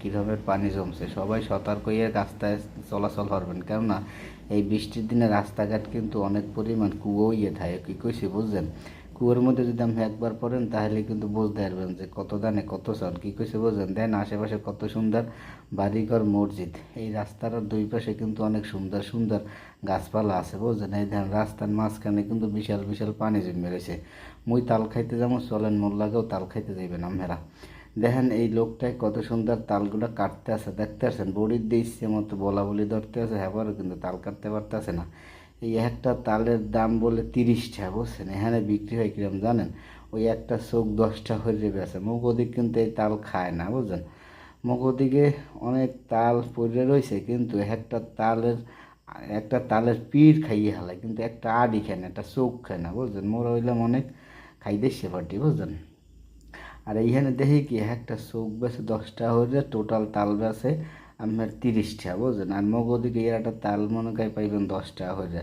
কীভাবে পানি জমছে। সবাই সতর্ক হয়ে রাস্তায় চলাচল করবেন, কেননা এই বৃষ্টির দিনে রাস্তাঘাট কিন্তু অনেক পরিমাণ কুয়ো ইয়ে থাকে। কী কইছি বুঝছেন? কুয়োর মধ্যে যদি আপনি একবার পড়েন তাহলে কিন্তু বুঝতে পারবেন যে কত দানে কত চল। কী কইছে বুঝছেন? দেন আশেপাশে কত সুন্দর বাড়িঘর, মসজিদ। এই রাস্তার দুই পাশে কিন্তু অনেক সুন্দর সুন্দর গাছপালা আছে বুঝছেন। এই ধান রাস্তার মাঝখানে কিন্তু বিশাল বিশাল পানি জমে রয়েছে। মুই তাল খাইতে যাবো, চলেন মোর লাগেও তাল খাইতে যাইবেন আপনারা। দেখেন এই লোকটাই কত সুন্দর তালগুলো কাটতে আছে, দেখতে পাচ্ছেন? বড়ির দিয়ে ইচ্ছে মতো বলা বলি ধরতে আছে, হ্যাঁ কিন্তু তাল কাটতে পারতেছে না। এই একটা তালের দাম বলে 30 টাকা বুঝছেন। এখানে বিক্রি হয় কিরম জানেন? ওই একটা চোখ 10টা হয়ে বেছে। মুখ ওদিক কিন্তু এই তাল খায় না বুঝছেন। মুখ ওদিকে অনেক তাল পড়ে রয়েছে, কিন্তু একটা তালের পিঠ খাইয়ে হালায়, কিন্তু একটা আডি খায় না, একটা চোখ খায় না বুঝছেন। মোরা হইলাম অনেক খাইতে পার্টি বুঝছেন। আর এইখানে দেখি কি একটা চোখ বেছে 10 টাকা হয়ে, টোটাল তাল বেছে আপনার 30 টাকা বুঝছেন। আর মগ ওদিকে এর একটা তাল মনে হয় পাইবেন 10 টাকা হয়ে।